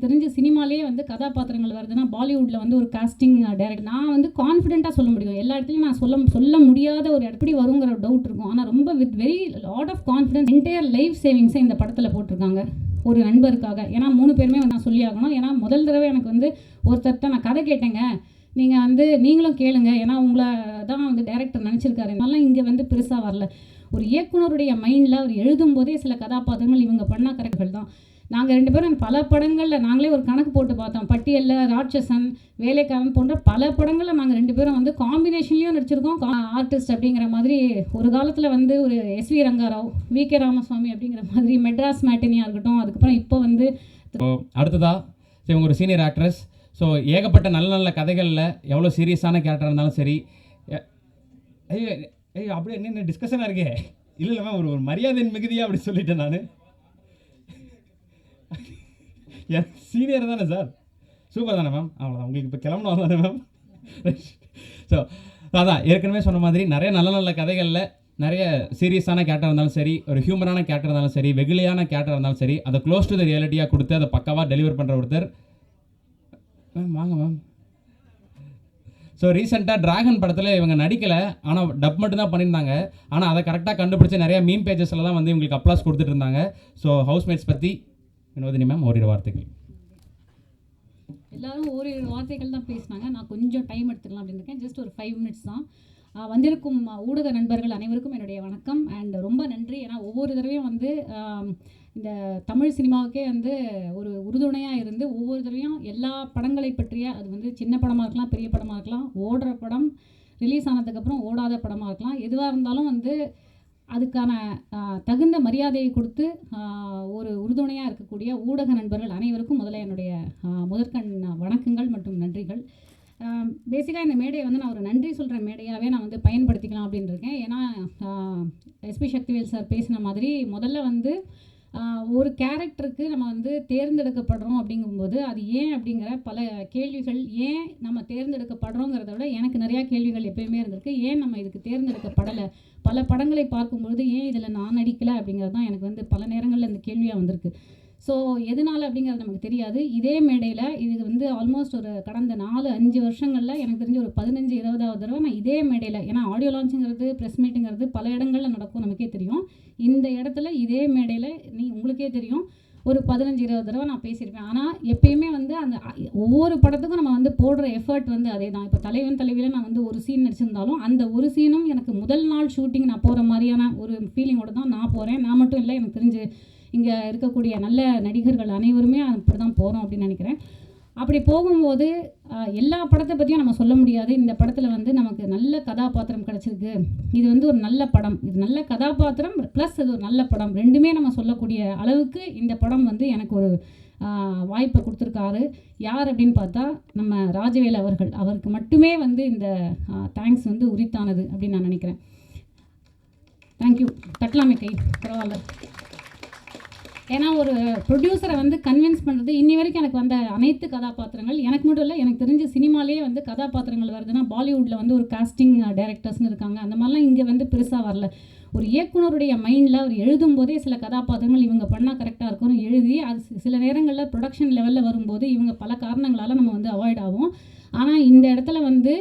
தெரிஞ்ச சினிமாலேயே வந்து கதாபாத்திரங்கள் வருதுன்னா பாலிவுட்டில் வந்து ஒரு காஸ்டிங் டைரக்டர் நான் வந்து கான்ஃபிடென்ட்டாக சொல்ல முடியும். எல்லா இடத்துலையும் நான் சொல்ல முடியாத ஒரு எப்படி வருங்கிற ஒரு டவுட் இருக்கும். ஆனால் ரொம்ப with very lot of confidence entire life சேவிங்ஸை இந்த படத்தில் போட்டிருக்காங்க ஒரு நண்பருக்காக. ஏன்னா 3 பேருமே வந்து நான் சொல்லி ஆகணும். ஏன்னா முதல் தடவை எனக்கு வந்து ஒருத்தர்கிட்ட நான் கதை கேட்டேங்க, நீங்கள் வந்து நீங்களும் கேளுங்க, ஏன்னா உங்களை தான் வந்து டைரக்டர் நினச்சிருக்காரு. அதனால இங்கே வந்து பெருசாக வரல. ஒரு இயக்குனருடைய மைண்டில் அவர் எழுதும் போதே சில கதாபாத்திரங்கள் இவங்க பண்ண கரெக்டுகள் தான். நாங்கள் 2 பேரும் பல படங்களில் நாங்களே ஒரு கணக்கு போட்டு பார்த்தோம். பட்டியலில், ராட்சசன், வேலைக்காரன் போன்ற பல படங்களில் நாங்கள் 2 பேரும் வந்து காம்பினேஷன்லேயும் நடிச்சிருக்கோம். ஆர்டிஸ்ட் அப்படிங்கிற மாதிரி ஒரு காலத்தில் வந்து ஒரு எஸ்வி ரங்காராவ், விகே ராமசுவாமி அப்படிங்கிற மாதிரி மெட்ராஸ் மேட்டினியாக இருக்கட்டும். அதுக்கப்புறம் இப்போ வந்து அடுத்ததாக சரி உங்க ஒரு சீனியர் ஆக்ட்ரஸ். ஸோ ஏகப்பட்ட நல்ல நல்ல கதைகளில் எவ்வளோ சீரியஸான கேரக்டர் இருந்தாலும் சரி. ஐயோ ஐயோ அப்படியே என்ன டிஸ்கஷனாக இருக்கே. இல்லை இல்லை மேம், ஒரு மரியாதையின் மிகுதியாக அப்படி சொல்லிட்டேன் நான். சீனியர் தானே சார், சூப்பர் தானே மேம். அவ்வளோதான், உங்களுக்கு இப்போ கிளம்பணும் தானே மேம். ஸோ அதான் ஏற்கனவே சொன்ன மாதிரி நிறைய நல்ல நல்ல கதைகளில் நிறைய சீரியஸான கேரக்டர் இருந்தாலும் சரி, ஒரு ஹியூமரான கேரக்டர் இருந்தாலும் சரி, வெகுளியான கேரக்டர் இருந்தாலும் சரி, அதை க்ளோஸ் டு த ரியாலிட்டியாக கொடுத்து அதை பக்காவாக டெலிவர் பண்ணுற ஒருத்தர் மேம். வாங்க மேம். ஸோ ரீசெண்டாக டிராகன் படத்தில் இவங்க நடிக்கலை, ஆனால் டப் மட்டும் தான் பண்ணியிருந்தாங்க. ஆனால் அதை கரெக்டாக கண்டுபிடிச்சி நிறைய மீம் பேஜஸில் தான் வந்து இவங்களுக்கு அப்ளாஸ் கொடுத்துட்டு இருந்தாங்க. ஸோ ஹவுஸ்மேட்ஸ் பற்றி வினோதினி மேம் ஓரிரு வார்த்தைகள். எல்லாரும் ஓரிரு வார்த்தைகள் தான் பேசினாங்க. நான் கொஞ்சம் டைம் எடுத்துக்கலாம் அப்படின்னு இருக்கேன். ஜஸ்ட் ஒரு 5 மினிட்ஸ் தான். வந்திருக்கும் ஊடக நண்பர்கள் அனைவருக்கும் என்னுடைய வணக்கம் அண்ட் ரொம்ப நன்றி. ஏன்னா ஒவ்வொரு தடவையும் வந்து இந்த தமிழ் சினிமாவுக்கே வந்து ஒரு உறுதுணையாக இருந்து ஒவ்வொரு தடவையும் எல்லா படங்களை பற்றிய, அது வந்து சின்ன படமாக இருக்கலாம், பெரிய படமாக இருக்கலாம், ஓடுற படம், ரிலீஸ் ஆனதுக்கப்புறம் ஓடாத படமாக இருக்கலாம், எதுவாக இருந்தாலும் வந்து அதுக்கான தகுந்த மரியாதையை கொடுத்து ஒரு உறுதுணையாக இருக்கக்கூடிய ஊடக நண்பர்கள் அனைவருக்கும் முதல்ல என்னுடைய முதற்கண் வணக்கங்கள் மற்றும் நன்றிகள். பேசிக்காக இந்த மேடையை வந்து நான் ஒரு நன்றி சொல்கிற மேடையாகவே நான் வந்து பயன்படுத்திக்கலாம் அப்படின்னு இருக்கேன். ஏன்னா எஸ்பி சக்திவேல் சார் பேசின மாதிரி முதல்ல வந்து ஒரு கேரக்டருக்கு நம்ம வந்து தேர்ந்தெடுக்கப்படுறோம் அப்படிங்கும்போது அது ஏன் அப்படிங்கிற பல கேள்விகள், ஏன் நம்ம தேர்ந்தெடுக்கப்படுறோங்கிறத விட எனக்கு நிறையா கேள்விகள் எப்பயுமே இருந்திருக்கு. ஏன் நம்ம இதுக்கு தேர்ந்தெடுக்கப்படலை, பல படங்களை பார்க்கும்பொழுது ஏன் இதில் நான் நடிக்கலை அப்படிங்கிறது தான் எனக்கு வந்து பல நேரங்களில் இந்த கேள்வியாக வந்திருக்கு. ஸோ எதனால் அப்படிங்கிறது நமக்கு தெரியாது. இதே மேடையில் இது வந்து ஆல்மோஸ்ட் ஒரு கடந்த 4-5 வருஷங்களில் எனக்கு தெரிஞ்ச ஒரு 15-20வது தடவை நான் இதே மேடையில், ஏன்னா ஆடியோ லான்ச்சுங்கிறது, ப்ரெஸ் மீட்டுங்கிறது பல இடங்களில் நடக்கும், நமக்கே தெரியும். இந்த இடத்துல இதே மேடையில் உங்களுக்கே தெரியும் ஒரு 15-20 தடவை நான் பேசியிருப்பேன். ஆனால் எப்பயுமே வந்து அந்த ஒவ்வொரு படத்துக்கும் நம்ம வந்து போடுற எஃபர்ட் வந்து அதே தான். இப்போ தலைவன் தலைவியில் நான் வந்து ஒரு சீன் நடிச்சிருந்தாலும் அந்த ஒரு சீனும் எனக்கு முதல் நாள் ஷூட்டிங் நான் போகிற மாதிரியான ஒரு ஃபீலிங்கோடு தான் நான் போகிறேன். நான் மட்டும் இல்லை, எனக்கு தெரிஞ்சு இங்கே இருக்கக்கூடிய நல்ல நடிகர்கள் அனைவருமே அப்படி தான் போகிறோம் அப்படின்னு நினைக்கிறேன். அப்படி போகும்போது எல்லா படத்தை பற்றியும் நம்ம சொல்ல முடியாது. இந்த படத்தில் வந்து நமக்கு நல்ல கதாபாத்திரம் கிடச்சிருக்கு. இது வந்து ஒரு நல்ல படம், இது நல்ல கதாபாத்திரம் ப்ளஸ் இது ஒரு நல்ல படம், ரெண்டுமே நம்ம சொல்லக்கூடிய அளவுக்கு இந்த படம் வந்து எனக்கு ஒரு வாய்ப்பை கொடுத்துருக்காரு. யார் அப்படின்னு பார்த்தா நம்ம ராஜவேல் அவர்கள். அவருக்கு மட்டுமே வந்து இந்த தேங்க்ஸ் வந்து உரித்தானது அப்படின்னு நான் நினைக்கிறேன். தேங்க்யூ. தட்டலாமே கை, பரவாயில்ல. ஏன்னா ஒரு ப்ரொடியூசரை வந்து கன்வின்ஸ் பண்ணுறது, இன்னி வரைக்கும் எனக்கு வந்த அனைத்து கதாபாத்திரங்கள், எனக்கு மட்டும் இல்லை, எனக்கு தெரிஞ்ச சினிமாலேயே வந்து கதாபாத்திரங்கள் வருதுன்னா பாலிவுட்டில் வந்து ஒரு காஸ்டிங் டைரக்டர்ஸ்னு இருக்காங்க. அந்த மாதிரிலாம் இங்கே வந்து பெருசாக வரல. ஒரு இயக்குனருடைய மைண்டில் அவர் எழுதும் போதே சில கதாபாத்திரங்கள் இவங்க பண்ணால் கரெக்டாக இருக்கும்னு எழுதி, அது சில நேரங்களில் ப்ரொடக்ஷன் லெவலில் வரும்போது இவங்க பல காரணங்களால் நம்ம வந்து அவாய்ட் ஆகும். ஆனால் இந்த இடத்துல வந்து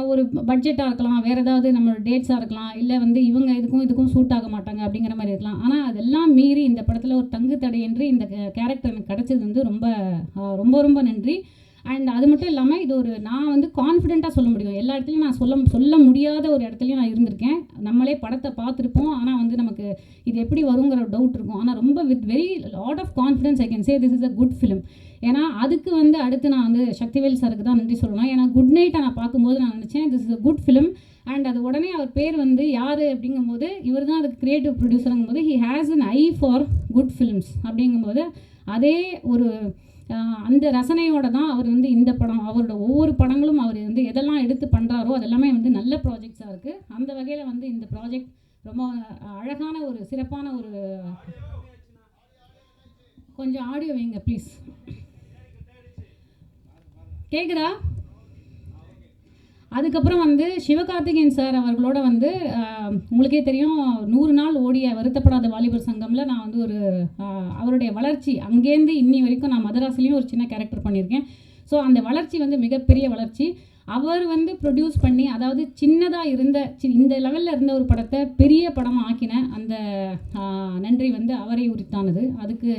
ஒரு பட்ஜெட்டாக இருக்கலாம், வேறு ஏதாவது நம்மளோட டேட்ஸாக இருக்கலாம், இல்லை வந்து இவங்க இதுக்கும் சூட் ஆக மாட்டாங்க அப்படிங்கிற மாதிரி இருக்கலாம். ஆனால் அதெல்லாம் மீறி இந்த படத்தில் ஒரு தங்கு தடையின்றி இந்த கேரக்டர் எனக்கு கிடச்சது வந்து ரொம்ப ரொம்ப ரொம்ப நன்றி. அண்ட் அது மட்டும் இல்லாமல் இது ஒரு நான் வந்து கான்ஃபிடென்ட்டாக சொல்ல முடியும். எல்லா இடத்துலையும் நான் சொல்ல முடியாத ஒரு இடத்துலையும் நான் இருந்திருக்கேன். நம்மளே படத்தை பார்த்துருப்போம், ஆனால் வந்து நமக்கு இது எப்படி வருங்கிற டவுட் இருக்கும். ஆனால் ரொம்ப with very lot of confidence I can say this is a good film. ஏன்னா அதுக்கு வந்து அடுத்து நான் வந்து சக்திவேல் சாருக்கு தான் நன்றி சொல்லணும். ஏன்னா குட் நைட்டை நான் பார்க்கும்போது நான் நினச்சேன் this is a good film. And அது உடனே அவர் பேர் வந்து யார் அப்படிங்கும்போது இவர் தான் அதுக்கு க்ரியேட்டிவ் ப்ரொடியூசருங்கும்போது he has an eye for good films அப்படிங்கும்போது அதே ஒரு அந்த ரசனையோடு தான் அவர் வந்து இந்த படம், அவரோட ஒவ்வொரு படங்களும் அவர் வந்து எதெல்லாம் எடுத்து பண்ணுறாரோ அதெல்லாமே வந்து நல்ல ப்ராஜெக்ட்ஸாக இருக்குது. அந்த வகையில் வந்து இந்த ப்ராஜெக்ட் ரொம்ப அழகான ஒரு சிறப்பான ஒரு கொஞ்சம் ஆடியோ வைங்க ப்ளீஸ். கேட்குதா? அதுக்கப்புறம் வந்து சிவகார்த்திகேயன் சார் அவர்களோட வந்து உங்களுக்கே தெரியும் 100 நாள் ஓடிய வருத்தப்படாத வாலிபர் சங்கமில் நான் வந்து ஒரு அவருடைய வளர்ச்சி அங்கேருந்து இன்னி வரைக்கும் நான் மதராசிலையும் ஒரு சின்ன கேரக்டர் பண்ணியிருக்கேன். ஸோ அந்த வளர்ச்சி வந்து மிகப்பெரிய வளர்ச்சி. அவர் வந்து ப்ரொடியூஸ் பண்ணி, அதாவது சின்னதாக இருந்த இந்த லெவலில் இருந்த ஒரு படத்தை பெரிய படமாக ஆக்கின அந்த நன்றி வந்து அவரை உரித்தானது. அதுக்கு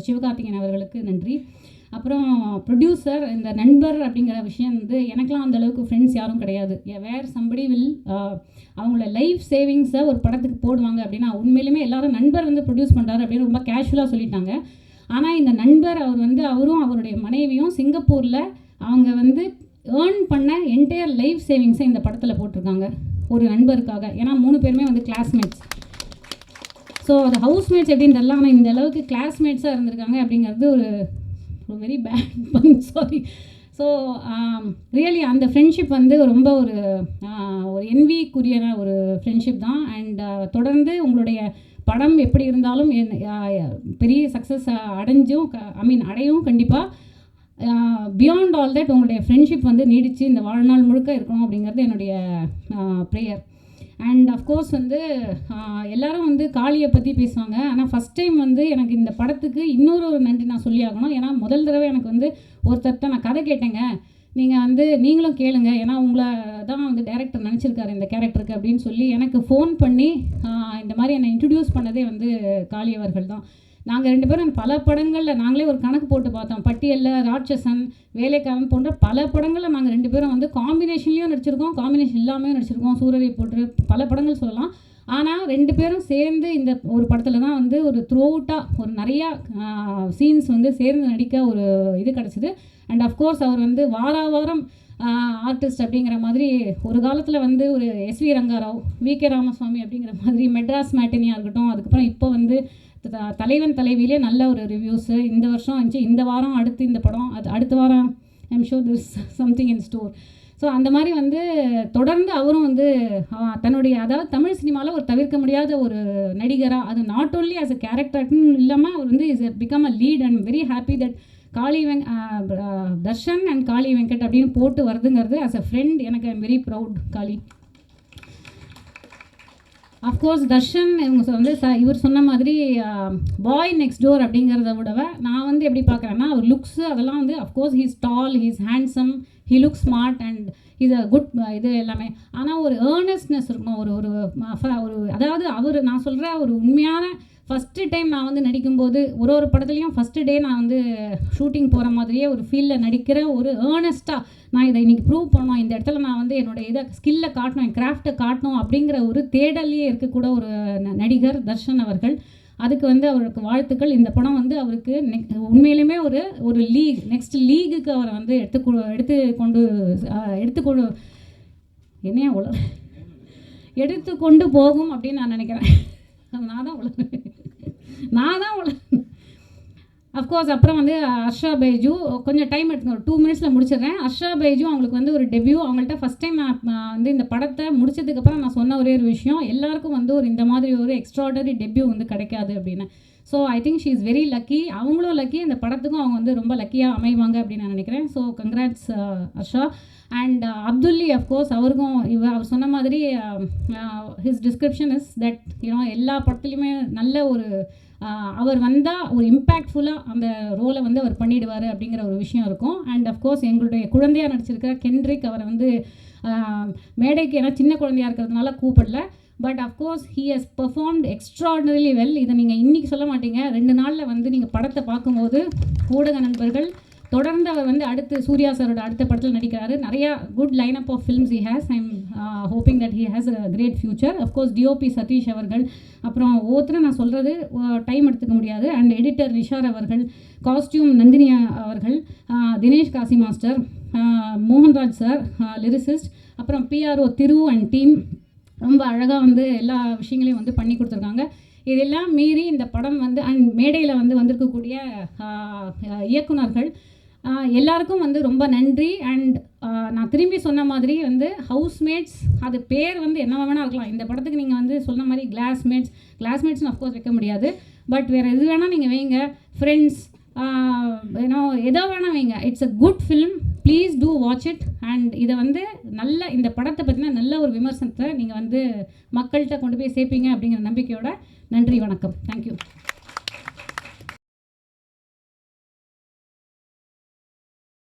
சிவகார்த்திகேயன் அவர்களுக்கு நன்றி. அப்புறம் ப்ரொடியூசர், இந்த நண்பர் அப்படிங்கிற விஷயம் வந்து எனக்கெலாம் அந்தளவுக்கு ஃப்ரெண்ட்ஸ் யாரும் கிடையாது. வேர் சம்படி வில் அவங்களோட லைஃப் சேவிங்ஸை ஒரு படத்துக்கு போடுவாங்க அப்படின்னா உண்மையிலுமே எல்லாரும் நண்பர் வந்து ப்ரொடியூஸ் பண்ணுறாரு அப்படின்னு ரொம்ப கேஷுவலாக சொல்லிட்டாங்க. ஆனால் இந்த நண்பர் அவர் வந்து அவரும் அவருடைய மனைவியும் சிங்கப்பூரில் அவங்க வந்து ஏர்ன் பண்ண என்டையர் லைஃப் சேவிங்ஸை இந்த படத்தில் போட்டிருக்காங்க ஒரு நண்பருக்காக. ஏன்னா 3 பேருமே வந்து கிளாஸ்மேட்ஸ். ஸோ அது ஹவுஸ்மேட்ஸ் எப்படின்னு தெரியல, ஆனால் இந்த அளவுக்கு கிளாஸ்மேட்ஸாக இருந்திருக்காங்க அப்படிங்கிறது ஒரு வெரி பேட் பன், சாரி. ஸோ ரியலி அந்த ஃப்ரெண்ட்ஷிப் வந்து ரொம்ப ஒரு என்விக்குரிய ஒரு ஃப்ரெண்ட்ஷிப் தான். அண்ட் தொடர்ந்து உங்களுடைய படம் எப்படி இருந்தாலும் பெரிய சக்ஸஸ் அடையும் கண்டிப்பாக. பியாண்ட் ஆல் தட் உங்களுடைய ஃப்ரெண்ட்ஷிப் வந்து நீடித்து இந்த வாழ்நாள் முழுக்க இருக்கணும் அப்படிங்கிறது என்னுடைய ப்ரேயர். அண்ட் அஃப்கோர்ஸ் வந்து எல்லோரும் வந்து காளியை பற்றி பேசுவாங்க. ஆனால் ஃபஸ்ட் டைம் வந்து எனக்கு இந்த படத்துக்கு இன்னொரு நன்றி நான் சொல்லி ஆகணும். ஏன்னா முதல் தடவை எனக்கு வந்து ஒருத்தர்கிட்ட நான் கதை கேட்டேங்க, நீங்கள் வந்து நீங்களும் கேளுங்க, ஏன்னா உங்களை தான் வந்து டைரக்டர் நினச்சிருக்காரு இந்த கேரக்டருக்கு அப்படின்னு சொல்லி எனக்கு ஃபோன் பண்ணி இந்த மாதிரி என்னை இன்ட்ரடியூஸ் பண்ணதே வந்து காளி அவர்கள் தான். நாங்கள் 2 பேரும் பல படங்களில் நாங்களே ஒரு கணக்கு போட்டு பார்த்தோம். பட்டியலில், ராட்சசன், வேலைக்காரன் போன்ற பல படங்களில் நாங்கள் 2 பேரும் வந்து காம்பினேஷன்லேயும் நடிச்சிருக்கோம், காம்பினேஷன் இல்லாமல் நடிச்சிருக்கோம். சூரரை போட்டு பல படங்கள் சொல்லலாம். ஆனால் 2 பேரும் சேர்ந்து இந்த ஒரு படத்தில் தான் வந்து ஒரு த்ரூஅவுட்டாக ஒரு நிறையா சீன்ஸ் வந்து சேர்ந்து நடிக்க ஒரு இது கிடச்சிது. அண்ட் அஃப்கோர்ஸ் அவர் வந்து வாரம் ஆர்டிஸ்ட் அப்படிங்கிற மாதிரி ஒரு காலத்தில் வந்து ஒரு எஸ்வி ரங்காராவ், விகே ராமசுவாமி அப்படிங்கிற மாதிரி மெட்ராஸ் மேட்டினியாக இருக்கட்டும். அதுக்கப்புறம் இப்போ வந்து தலைவன் தலைவியிலே நல்ல ஒரு ரிவ்யூஸு இந்த வருஷம் வந்துச்சு. இந்த வாரம் அடுத்து இந்த படம், அது அடுத்த வாரம் I'm sure this something in store. So அந்த மாதிரி வந்து தொடர்ந்து அவரும் வந்து தன்னுடைய, அதாவது தமிழ் சினிமாவில் ஒரு தவிர்க்க முடியாத ஒரு நடிகராக, அது நாட் ஓன்லி ஆஸ் அ கேரக்டர்னு இல்லாமல் அவர் வந்து is become a lead. And very happy that Darshan and Kaali Venkat அப்படின்னு போட்டு வருதுங்கிறது ஆஸ் அ ஃப்ரெண்ட் எனக்கு I'm very proud. Kaali of course Darshan இவங்க வந்து இவர் சொன்ன மாதிரி பாய் நெக்ஸ்ட் டோர் அப்படிங்கிறத விடவ நான் வந்து எப்படி பார்க்குறேன்னா அவர் லுக்ஸு அதெல்லாம் வந்து of course he's tall, he's handsome, he look smart and இது குட் இது எல்லாமே. ஆனால் ஒரு ஏர்னஸ்ட்னஸ் இருக்கணும். ஒரு அதாவது அவர் நான் சொல்கிற ஒரு உண்மையான ஃபஸ்ட்டு டைம் நான் வந்து நடிக்கும்போது ஒரு படத்துலையும் ஃபஸ்ட்டு டே நான் வந்து ஷூட்டிங் போகிற மாதிரியே ஒரு ஃபீல்டில் நடிக்கிற ஒரு ஏர்னஸ்ட்டாக நான் இதை இன்றைக்கி ப்ரூவ் பண்ணணும், இந்த இடத்துல நான் வந்து என்னோடய இதை ஸ்கில்லை காட்டணும், என் கிராஃப்டை காட்டணும் அப்படிங்கிற ஒரு தேடலையே இருக்கக்கூட ஒரு நடிகர் தர்ஷன் அவர்கள். அதுக்கு வந்து அவருக்கு வாழ்த்துக்கள். இந்த படம் வந்து அவருக்கு உண்மையிலுமே ஒரு லீக், நெக்ஸ்ட் லீகுக்கு அவரை வந்து எடுத்துக்கொண்டு போகும் அப்படின்னு நான் நினைக்கிறேன். நான் தான் அஃப்கோர்ஸ். அப்புறம் வந்து ஹர்ஷா பைஜு கொஞ்சம் டைம் எடுத்துக்கணும், ஒரு 2 மினிட்ஸில் முடிச்சிடுறேன். ஹர்ஷா பைஜு அவங்களுக்கு வந்து ஒரு டெபியூ. அவங்கள்ட்ட ஃபஸ்ட் டைம் நான் வந்து இந்த படத்தை முடிச்சதுக்கப்புறம் நான் சொன்ன ஒரே ஒரு விஷயம், எல்லாருக்கும் வந்து இந்த மாதிரி ஒரு எக்ஸ்ட்ராடனரி டெபியூ வந்து கிடைக்காது அப்படின்னு. So I think she is very lucky. அவங்களும் லக்கி, இந்த படத்துக்கும் அவங்க வந்து ரொம்ப லக்கியாக அமைவாங்க அப்படின்னு நான் நினைக்கிறேன். So congrats Harsha. அண்ட் அப்துல்லி அஃப்கோர்ஸ் அவருக்கும் அவர் சொன்ன மாதிரி ஹிஸ் டிஸ்கிரிப்ஷன் இஸ் தட் எல்லா படத்துலையுமே நல்ல ஒரு அவர் வந்தால் ஒரு இம்பேக்ட்ஃபுல்லாக அந்த ரோலை வந்து அவர் பண்ணிவிடுவார் அப்படிங்கிற ஒரு விஷயம் இருக்கும். அண்ட் அஃப்கோர்ஸ் எங்களுடைய குழந்தையாக நடிச்சிருக்கிற கென்ட்ரிக் அவரை வந்து மேடைக்கு ஏன்னா சின்ன குழந்தையாக இருக்கிறதுனால கூப்பிடல. But of course he has performed extraordinarily well. இதை நீங்கள் இன்றைக்கி சொல்ல மாட்டீங்க, 2 நாளில் வந்து நீங்கள் படத்தை பார்க்கும்போது ஊடக நண்பர்கள் தொடர்ந்து அவர் வந்து அடுத்து சூர்யா சாரோட அடுத்த படத்தில் நடிக்கிறாரு. நிறையா good line up of films he has. I am hoping that he has a great future. Of course DOP Satish அவர்கள், அப்புறம் ஒவ்வொருத்தரும் நான் சொல்கிறது டைம் எடுத்துக்க முடியாது. அண்ட் எடிட்டர் ரிஷார் அவர்கள், காஸ்டியூம் நந்தினி அவர்கள், Dinesh Kasi master, Mohanraj sir lyricist, அப்புறம் பிஆர்ஓ திரு அண்ட் டீம் ரொம்ப அழகாக வந்து எல்லா விஷயங்களையும் வந்து பண்ணி கொடுத்துருக்காங்க. இதெல்லாம் மீறி இந்த படம் வந்து அண்ட் மேடையில் வந்து வந்திருக்கக்கூடிய இயக்குனர்கள் எல்லாருக்கும் வந்து ரொம்ப நன்றி. அண்ட் நான் திரும்பி சொன்ன மாதிரி வந்து ஹவுஸ்மேட்ஸ், அது பேர் வந்து என்ன வேணால் இருக்கலாம். இந்த படத்துக்கு நீங்கள் வந்து சொன்ன மாதிரி கிளாஸ்மேட்ஸ்னு அஃப்கோர்ஸ் வைக்க முடியாது, பட் வேறு எது வேணால் நீங்கள் வைங்க, ஃப்ரெண்ட்ஸ் எதோ வேணால் வைங்க. It's a good film. Please do watch it. And இதை வந்து நல்ல இந்த படத்தை பற்றின நல்ல ஒரு விமர்சனத்தை நீங்கள் வந்து மக்கள்கிட்ட கொண்டு போய் சேர்ப்பீங்க அப்படிங்கிற நம்பிக்கையோட நன்றி, வணக்கம். தேங்க்யூ.